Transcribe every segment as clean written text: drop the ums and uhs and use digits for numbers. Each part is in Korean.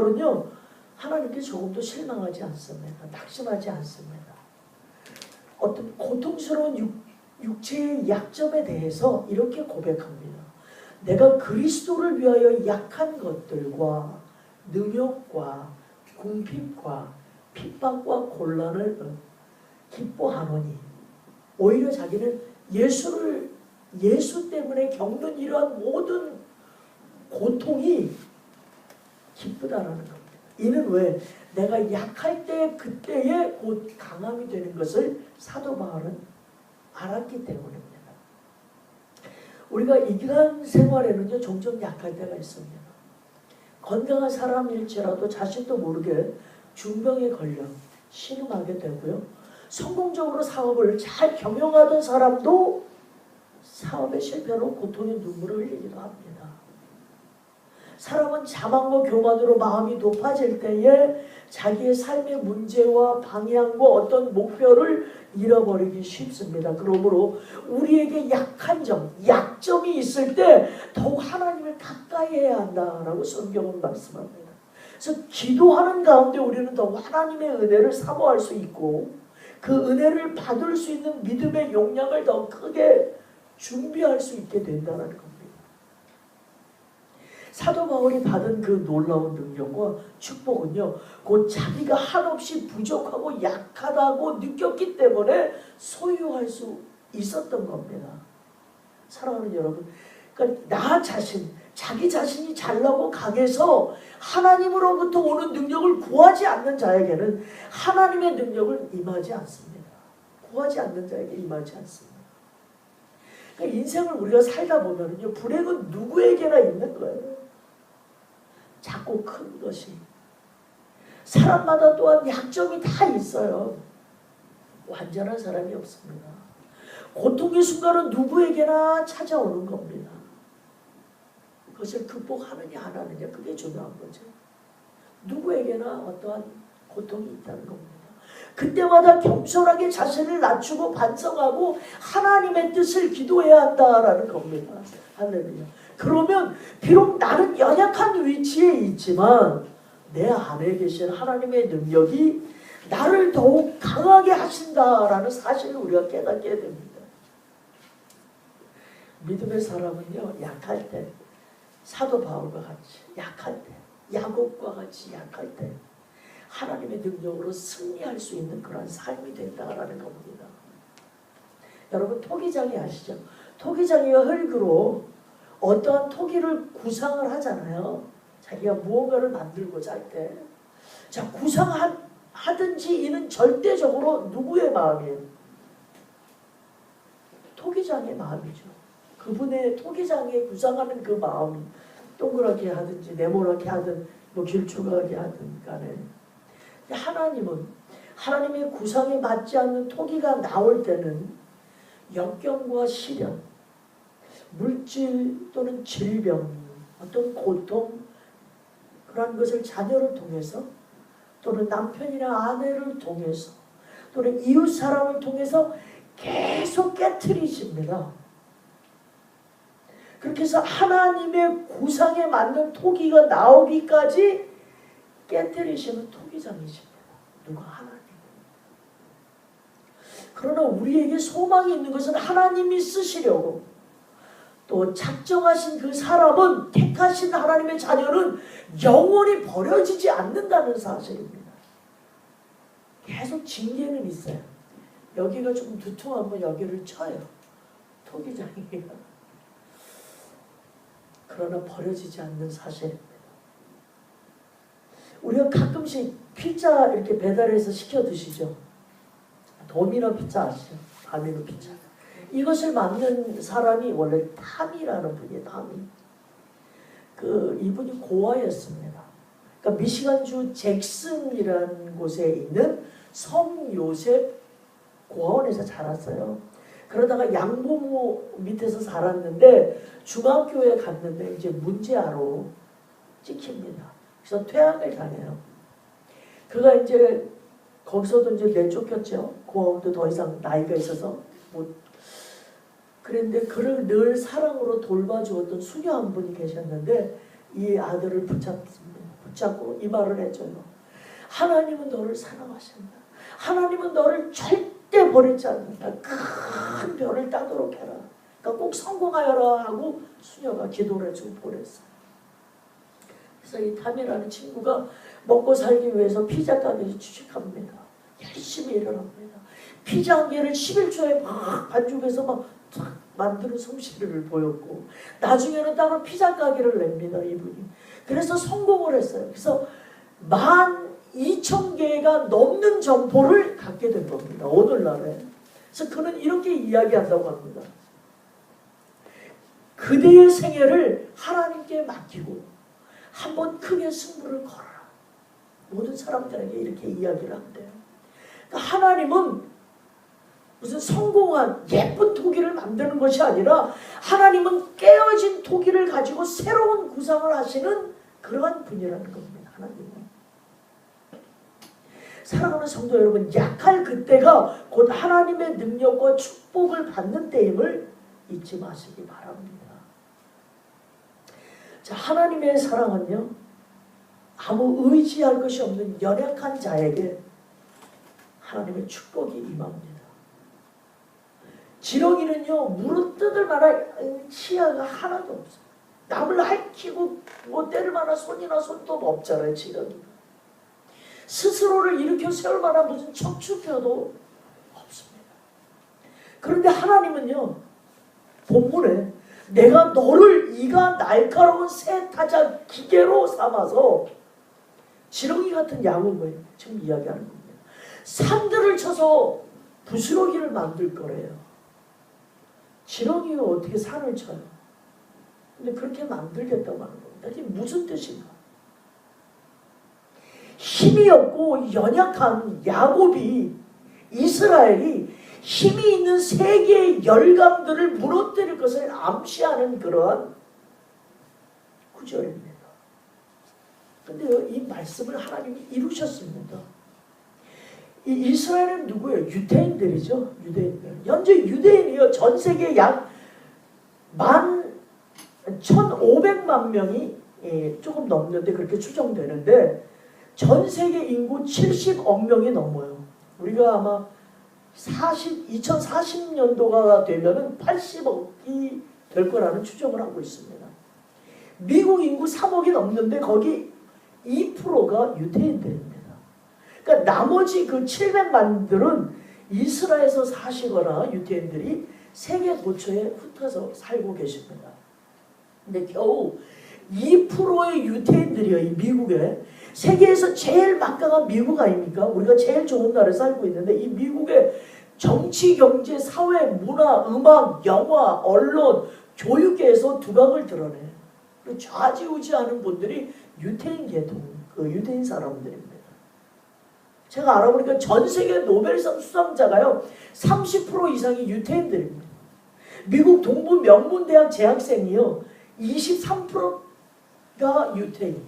바울은요, 하나님께 조금도 실망하지 않습니다. 낙심하지 않습니다. 어떤 고통스러운 육체의 약점에 대해서 이렇게 고백합니다. 내가 그리스도를 위하여 약한 것들과 능욕과 궁핍과 핍박과 곤란을 기뻐하노니, 오히려 자기는 예수 때문에 겪는 이러한 모든 고통이 기쁘다라는 겁니다. 이는 왜? 내가 약할 때 그때에 곧 강함이 되는 것을 사도 바울은 알았기 때문입니다. 우리가 인간 생활에는요, 종종 약할 때가 있습니다. 건강한 사람일지라도 자신도 모르게 중병에 걸려 신음하게 되고요. 성공적으로 사업을 잘 경영하던 사람도 사업의 실패로 고통의 눈물을 흘리기도 합니다. 사람은 자만과 교만으로 마음이 높아질 때에 자기의 삶의 문제와 방향과 어떤 목표를 잃어버리기 쉽습니다. 그러므로 우리에게 약한 점, 약점이 있을 때 더욱 하나님을 가까이 해야 한다라고 성경은 말씀합니다. 그래서 기도하는 가운데 우리는 더 하나님의 은혜를 사모할 수 있고, 그 은혜를 받을 수 있는 믿음의 용량을 더 크게 준비할 수 있게 된다는 겁니다. 사도 바울이 받은 그 놀라운 능력과 축복은요, 곧 자기가 한없이 부족하고 약하다고 느꼈기 때문에 소유할 수 있었던 겁니다. 사랑하는 여러분, 그러니까 나 자신, 자기 자신이 잘나고 강해서 하나님으로부터 오는 능력을 구하지 않는 자에게는 하나님의 능력을 임하지 않습니다. 구하지 않는 자에게 임하지 않습니다. 그러니까 인생을 우리가 살다 보면요, 불행은 누구에게나 있는 거예요. 작고 큰 것이. 사람마다 또한 약점이 다 있어요. 완전한 사람이 없습니다. 고통의 순간은 누구에게나 찾아오는 겁니다. 그것을 극복하느냐 안 하느냐, 그게 중요한 거죠. 누구에게나 어떠한 고통이 있다는 겁니다. 그때마다 겸손하게 자신을 낮추고 반성하고 하나님의 뜻을 기도해야 한다라는 겁니다. 할렐루야. 그러면 비록 나는 연약한 위치에 있지만 내 안에 계신 하나님의 능력이 나를 더욱 강하게 하신다라는 사실을 우리가 깨닫게 됩니다. 믿음의 사람은요, 약할 때, 사도 바울과 같이 약할 때, 야곱과 같이 약할 때 하나님의 능력으로 승리할 수 있는 그런 삶이 된다라는 겁니다. 여러분, 토기장이 아시죠? 토기장이가 흙으로 어떠한 토기를 구상을 하잖아요. 자기가 무언가를 만들고자 할 때. 자, 구상하든지 이는 절대적으로 누구의 마음이에요? 토기장의 마음이죠. 그분의 토기장에 구상하는 그 마음이 동그랗게 하든지 네모나게 하든 뭐 길쭉하게 하든 간에, 하나님은 하나님의 구상에 맞지 않는 토기가 나올 때는 역경과 시련, 물질 또는 질병, 어떤 고통, 그런 것을 자녀를 통해서 또는 남편이나 아내를 통해서 또는 이웃 사람을 통해서 계속 깨트리십니다. 그렇게 해서 하나님의 구상에 맞는 토기가 나오기까지 깨트리시는 토기장이십니다. 누가? 하나님. 그러나 우리에게 소망이 있는 것은 하나님이 쓰시려고 또 작정하신 그 사람은, 택하신 하나님의 자녀는 영원히 버려지지 않는다는 사실입니다. 계속 징계는 있어요. 여기가 조금 두툼하면 여기를 쳐요. 토기장이가. 그러나 버려지지 않는 사실입니다. 우리가 가끔씩 피자 이렇게 배달해서 시켜 드시죠. 도미노 피자 아시죠? 도미노 피자. 이것을 만든 사람이 원래 탐이라는 분이에요. 탐이. 이분이 고아였습니다. 그러니까 미시간주 잭슨이라는 곳에 있는 성 요셉 고아원에서 자랐어요. 그러다가 양부모 밑에서 살았는데 중학교에 갔는데 이제 문제아로 찍힙니다. 그래서 퇴학을 당해요. 그가 이제 거기서도 이제 내쫓겼죠. 고아원도 더 이상 나이가 있어서 못. 그런데 그를 늘 사랑으로 돌봐주었던 수녀 한 분이 계셨는데 이 아들을 붙잡습니다. 붙잡고 이 말을 해줘요. 하나님은 너를 사랑하신다. 하나님은 너를 절대 버리지 않는다. 큰 별을 따도록 해라. 그러니까 꼭 성공하여라 하고 수녀가 기도를 해주고 보냈어요. 그래서 이 탐이라는 친구가 먹고 살기 위해서 피자 가게에 취직합니다. 열심히 일을 합니다. 피자 한 개를 11초에 막 반죽해서 막 만드는 솜씨를 보였고, 나중에는 따로 피자 가게를 냅니다, 이분이. 그래서 성공을 했어요. 그래서 12,000개가 넘는 점포를 갖게 된 겁니다, 오늘날에. 그래서 그는 이렇게 이야기한다고 합니다. 그대의 생애를 하나님께 맡기고 한번 크게 승부를 걸어라. 모든 사람들에게 이렇게 이야기를 한대요. 그러니까 하나님은 무슨 성공한 예쁜 토기를 만드는 것이 아니라 하나님은 깨어진 토기를 가지고 새로운 구상을 하시는 그러한 분이라는 겁니다. 하나님은. 사랑하는 성도 여러분, 약할 그때가 곧 하나님의 능력과 축복을 받는 때임을 잊지 마시기 바랍니다. 자, 하나님의 사랑은요, 아무 의지할 것이 없는 연약한 자에게 하나님의 축복이 임합니다. 지렁이는요, 물을 뜯을 만한 치아가 하나도 없어요. 남을 핥히고 뭐 때릴 만한 손이나 손톱 없잖아요, 지렁이가. 스스로를 일으켜 세울 만한 무슨 척추뼈도 없습니다. 그런데 하나님은요, 본문에 내가 너를 이가 날카로운 새 타자 기계로 삼아서 지렁이 같은 야곱을 지금 이야기하는 겁니다. 산들을 쳐서 부스러기를 만들 거래요. 지렁이가 어떻게 산을 쳐요? 근데 그렇게 만들겠다고 하는 겁니다. 이게 무슨 뜻인가? 힘이 없고 연약한 야곱이, 이스라엘이 힘이 있는 세계의 열강들을 무너뜨릴 것을 암시하는 그러한 구절입니다. 근데 이 말씀을 하나님이 이루셨습니다. 이 이스라엘은 누구예요? 유대인들이죠. 유대인들. 현재 유대인이요, 전 세계 약 1,500만 명이 조금 넘는데 그렇게 추정되는데 전 세계 인구 70억 명이 넘어요. 우리가 아마 2040년도가 되면은 80억이 될 거라는 추정을 하고 있습니다. 미국 인구 3억이 넘는데 거기 2%가 유대인들입니다. 그러니까 나머지 그 700만들은 이스라엘에서 사시거나 유대인들이 세계 도처에 흩어서 살고 계십니다. 근데 겨우 2%의 유대인들이요, 이 미국에. 세계에서 제일 막강한 미국 아닙니까? 우리가 제일 좋은 나라에 살고 있는데 이 미국의 정치, 경제, 사회, 문화, 음악, 영화, 언론, 교육계에서 두각을 드러내요. 좌지우지하는 분들이 유대인 계통, 그 유대인 사람들입니다. 제가 알아보니까 전 세계 노벨상 수상자가요 30% 이상이 유대인들입니다. 미국 동부 명문대학 재학생이요 23%가 유대인,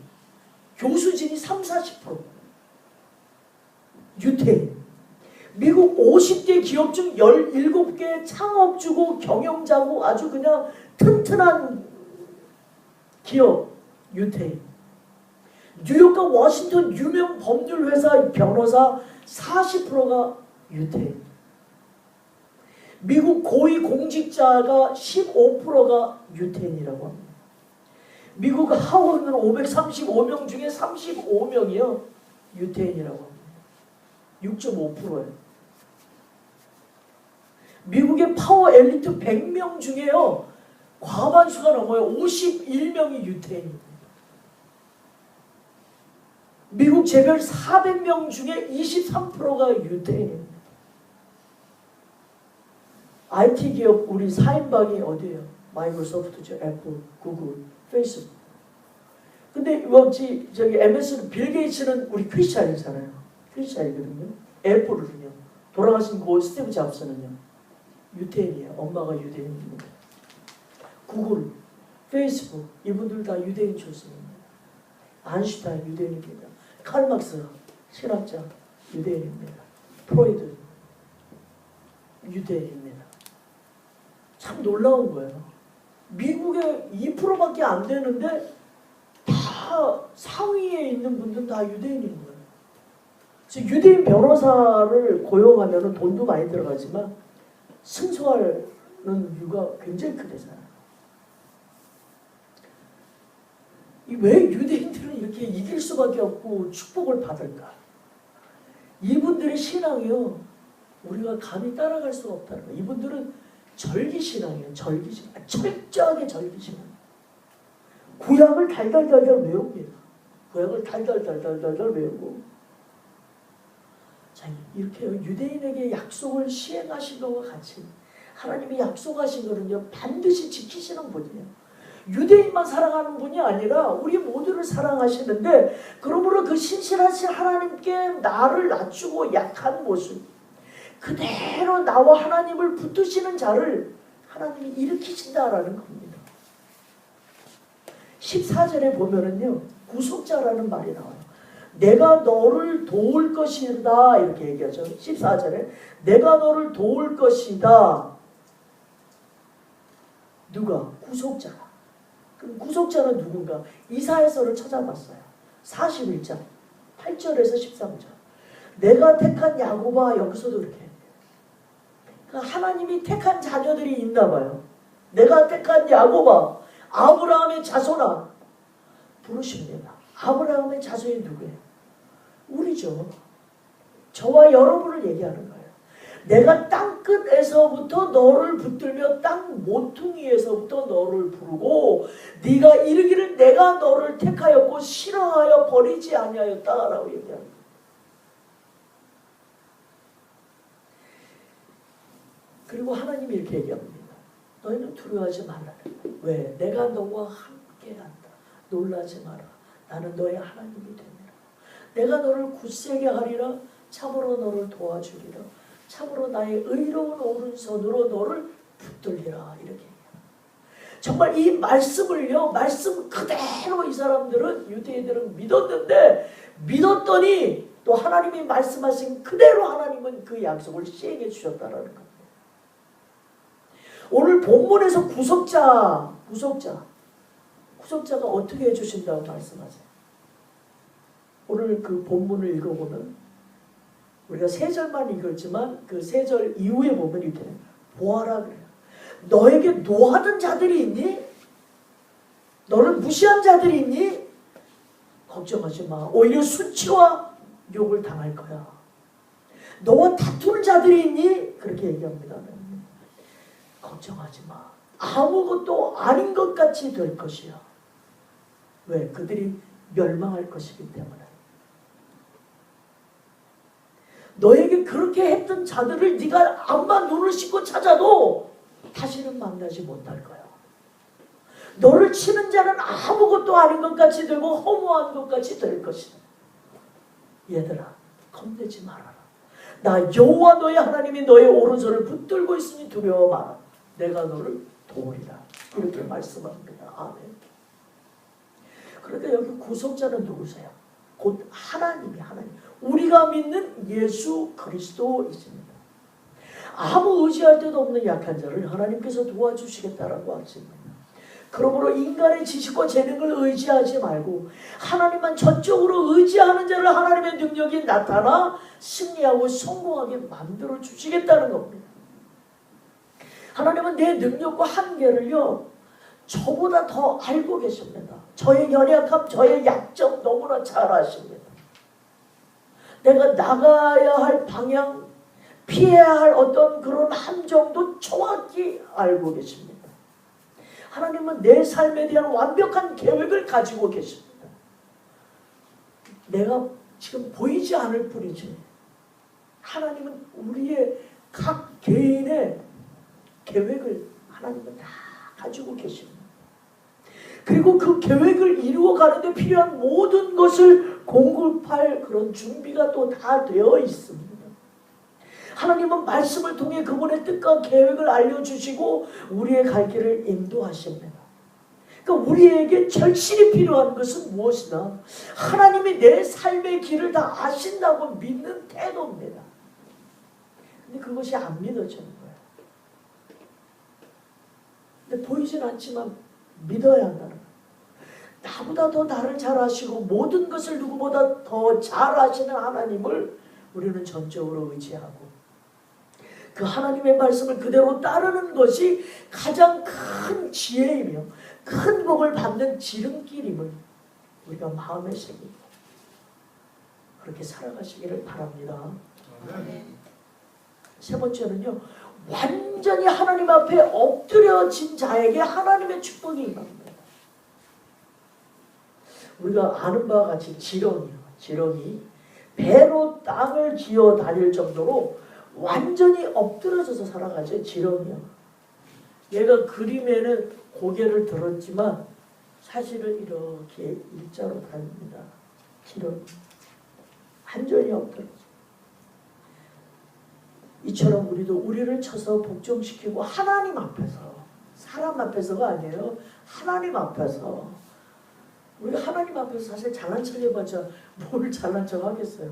교수진이 30-40% 유대인. 미국 50개 기업 중 17개 창업주고 경영자고 아주 그냥 튼튼한 기업 유대인. 뉴욕과 워싱턴 유명 법률회사 변호사 40%가 유대인. 미국 고위 공직자가 15%가 유대인이라고 합니다. 미국 하원은 535명 중에 35명이요 유대인이라고 합니다. 6.5%예요. 미국의 파워 엘리트 100명 중에요 과반수가 넘어요. 51명이 유대인입니다. 미국 재벌 400명 중에 23%가 유대인입니다. IT 기업 우리 4인방이 어디예요? 마이크로소프트죠, 애플, 구글, 페이스북. 근데 저기 MS는 빌 게이츠는 우리 크리스찬이잖아요. 크리스찬이거든요. 애플은요. 돌아가신 그 스티브 잡스는요. 유대인이에요. 엄마가 유대인입니다. 구글, 페이스북 이분들 다 유대인 출신입니다. 아인슈타인 유대인입니다. 칼 막스 신학자 유대인입니다. 프로이드 유대인입니다. 참 놀라운 거예요. 미국에 2%밖에 안 되는데 다 다 상위에 있는 분들은 다 유대인인 거예요. 그래서 유대인 변호사를 고용하면 돈도 많이 들어가지만 승소하는 이유가 굉장히 크대잖아요. 왜 유대인들은 이렇게 이길 수밖에 없고 축복을 받을까? 이분들의 신앙이요, 우리가 감히 따라갈 수가 없다는 거예요. 이분들은 절기신앙이에요. 절기신앙. 철저하게 절기신앙. 구약을 달달달달 외웁니다. 구약을 달달달달달 외우고. 자, 이렇게 유대인에게 약속을 시행하신 것과 같이 하나님이 약속하신 것은요, 반드시 지키시는 분이에요. 유대인만 사랑하는 분이 아니라 우리 모두를 사랑하시는데, 그러므로 그 신실하신 하나님께 나를 낮추고 약한 모습, 그대로 나와 하나님을 붙드시는 자를 하나님이 일으키신다라는 겁니다. 14절에 보면은요, 구속자라는 말이 나와요. 내가 너를 도울 것이다, 이렇게 얘기하죠. 14절에 내가 너를 도울 것이다. 누가? 구속자가. 그럼 구속자는 누군가? 이사야서를 찾아봤어요. 41장 8절에서 13절. 내가 택한 야곱아, 여기서도 이렇게. 그러니까 하나님이 택한 자녀들이 있나 봐요. 내가 택한 야곱아, 아브라함의 자손아 부르십니다. 아브라함의 자손이 누구예요? 우리죠. 저와 여러분을 얘기하는 거예요. 내가 땅끝에서부터 너를 붙들며 땅 모퉁이에서부터 너를 부르고 네가 이르기를 내가 너를 택하였고 싫어하여 버리지 아니하였다라고 얘기합니다. 그리고 하나님이 이렇게 얘기합니다. 너희는 두려워하지 말라는 거예요. 왜? 내가 너와 함께한다. 놀라지 마라. 나는 너의 하나님이 되니라. 내가 너를 굳세게 하리라. 참으로 너를 도와주리라. 참으로 나의 의로운 오른손으로 너를 붙들리라. 이렇게 얘기해요. 정말 이 말씀을요, 말씀 그대로 이 사람들은, 유대인들은 믿었는데, 믿었더니 또 하나님이 말씀하신 그대로 하나님은 그 약속을 시행해 주셨다는 겁니다. 오늘 본문에서 구속자가 어떻게 해주신다고 말씀하세요? 오늘 그 본문을 읽어보면 우리가 3절만 읽었지만 그 3절 이후에 보면 이렇게 보아라 그래요. 너에게 노하던 자들이 있니? 너를 무시한 자들이 있니? 걱정하지 마. 오히려 수치와 욕을 당할 거야. 너와 다투는 자들이 있니? 그렇게 얘기합니다. 걱정하지 마. 아무것도 아닌 것 같이 될 것이야. 왜? 그들이 멸망할 것이기 때문에. 너에게 그렇게 했던 자들을 네가 암만 눈을 씻고 찾아도 다시는 만나지 못할 거야. 너를 치는 자는 아무것도 아닌 것 같이 되고 허무한 것 같이 될 것이다. 얘들아, 겁내지 말아라. 나 여호와 너의 하나님이 너의 오른손을 붙들고 있으니 두려워 마라. 내가 너를 도우리라. 이렇게 말씀합니다. 아멘. 그러니까 여기 구속자는 누구세요? 곧 하나님이 하나님. 우리가 믿는 예수 그리스도이십니다. 아무 의지할 데도 없는 약한 자를 하나님께서 도와주시겠다라고 하십니다. 그러므로 인간의 지식과 재능을 의지하지 말고 하나님만 전적으로 의지하는 자를 하나님의 능력이 나타나 승리하고 성공하게 만들어 주시겠다는 겁니다. 하나님은 내 능력과 한계를요, 저보다 더 알고 계십니다. 저의 연약함, 저의 약점 너무나 잘 아십니다. 내가 나가야 할 방향, 피해야 할 어떤 그런 함정도 정확히 알고 계십니다. 하나님은 내 삶에 대한 완벽한 계획을 가지고 계십니다. 내가 지금 보이지 않을 뿐이지 하나님은 우리의 각 개인의 계획을 하나님은 다 가지고 계십니다. 그리고 그 계획을 이루어가는 데 필요한 모든 것을 공급할 그런 준비가 또 다 되어 있습니다. 하나님은 말씀을 통해 그분의 뜻과 계획을 알려주시고 우리의 갈 길을 인도하십니다. 그러니까 우리에게 절실히 필요한 것은 무엇이나 하나님이 내 삶의 길을 다 아신다고 믿는 태도입니다. 근데 그것이 안 믿어지는 거예요. 근데 보이진 않지만 믿어야 한다는 거예요. 나보다 더 나를 잘 아시고 모든 것을 누구보다 더 잘 아시는 하나님을 우리는 전적으로 의지하고 그 하나님의 말씀을 그대로 따르는 것이 가장 큰 지혜이며 큰 복을 받는 지름길임을 우리가 마음에 새기고 그렇게 살아가시기를 바랍니다. 세 번째는요, 완전히 하나님 앞에 엎드려진 자에게 하나님의 축복이 임합니다. 우리가 아는 바와 같이 지렁이 배로 땅을 기어 다닐 정도로 완전히 엎드려져서 살아가죠. 지렁이요. 얘가 그림에는 고개를 들었지만 사실은 이렇게 일자로 다닙니다. 지렁이. 완전히 엎드려져. 이처럼 우리도 우리를 쳐서 복종시키고 하나님 앞에서, 사람 앞에서가 아니에요. 하나님 앞에서. 우리가 하나님 앞에서 사실 잘난 척 해봤자 뭘 잘난 척 하겠어요.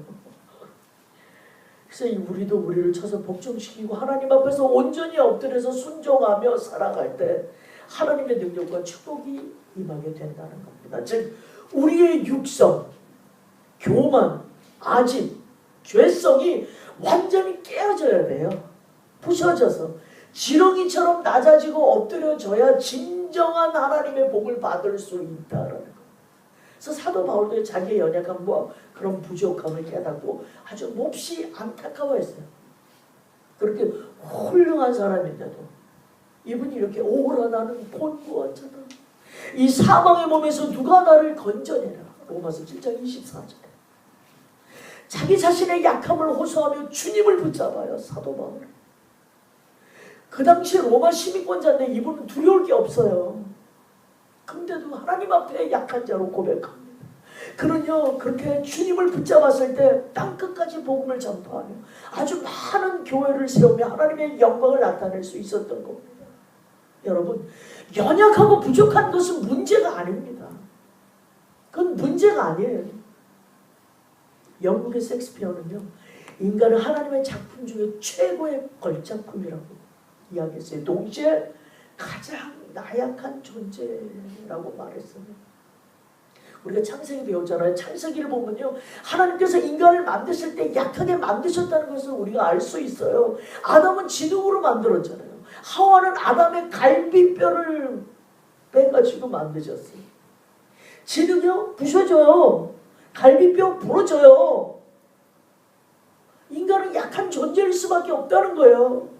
그래서 우리도 우리를 쳐서 복종시키고 하나님 앞에서 온전히 엎드려서 순종하며 살아갈 때 하나님의 능력과 축복이 임하게 된다는 겁니다. 즉 우리의 육성, 교만, 아집, 죄성이 완전히 깨어져야 돼요. 부셔져서 지렁이처럼 낮아지고 엎드려져야 진정한 하나님의 복을 받을 수 있다라는 거예요. 그래서 사도 바울도 자기의 연약함과 그런 부족함을 깨닫고 아주 몹시 안타까워했어요. 그렇게 훌륭한 사람인데도 이분이 이렇게 오라 나는 본구원자다. 이 사망의 몸에서 누가 나를 건져내라. 로마서 7장 24절에 자기 자신의 약함을 호소하며 주님을 붙잡아요. 사도 바울. 그 당시에 로마 시민권자인데 이분은 두려울 게 없어요. 근데도 하나님 앞에 약한 자로 고백합니다. 그는요 그렇게 주님을 붙잡았을 때 땅끝까지 복음을 전파하며 아주 많은 교회를 세우며 하나님의 영광을 나타낼 수 있었던 겁니다. 여러분, 연약하고 부족한 것은 문제가 아닙니다. 그건 문제가 아니에요. 영국의 섹스피어는요 인간은 하나님의 작품 중에 최고의 걸작품이라고 이야기했어요. 동시에 가장 나약한 존재라고 말했어요. 우리가 창세기 배웠잖아요. 창세기를 보면요 하나님께서 인간을 만드실 때 약하게 만드셨다는 것을 우리가 알 수 있어요. 아담은 진흙으로 만들었잖아요. 하와는 아담의 갈비뼈를 빼가지고 만드셨어요. 진흙이요? 부셔져요. 갈비뼈 부러져요. 인간은 약한 존재일 수밖에 없다는 거예요.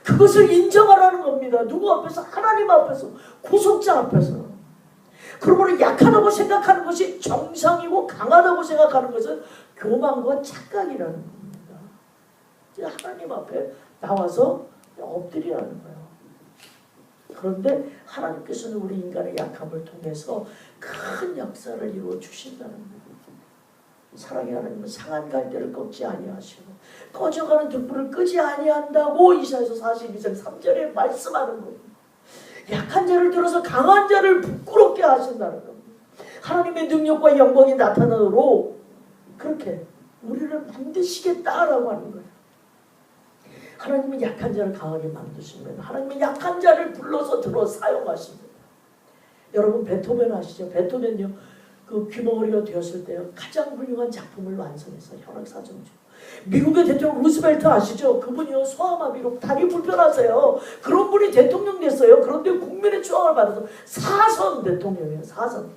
그것을 인정하라는 겁니다. 누구 앞에서? 하나님 앞에서, 구속자 앞에서. 그러므로 약하다고 생각하는 것이 정상이고 강하다고 생각하는 것은 교만과 착각이라는 겁니다. 하나님 앞에 나와서 엎드리라는 거예요. 그런데 하나님께서는 우리 인간의 약함을 통해서 큰 역사를 이루어 주신다는 거예요. 사랑의 하나님은 상한 갈대를 꺾지 아니하시고 꺼져가는 등불을 끄지 아니한다고 이사야서 42장 3절에 말씀하는 거예요. 약한 자를 들어서 강한 자를 부끄럽게 하신다는 겁니다. 하나님의 능력과 영광이 나타나도록 그렇게 우리를 만드시겠다라고 하는 거예요. 하나님은 약한 자를 강하게 만드시면 하나님은 약한 자를 불러서 들어 사용하십니다. 여러분 베토벤 아시죠? 베토벤요 그 귀머거리가 되었을 때 가장 훌륭한 작품을 완성했어요. 현악사정주. 미국의 대통령 루스벨트 아시죠? 그분이요 소아마비로 다리 불편하세요. 그런 분이 대통령 됐어요. 그런데 국민의 추앙을 받아서 4선 대통령이에요. 4선.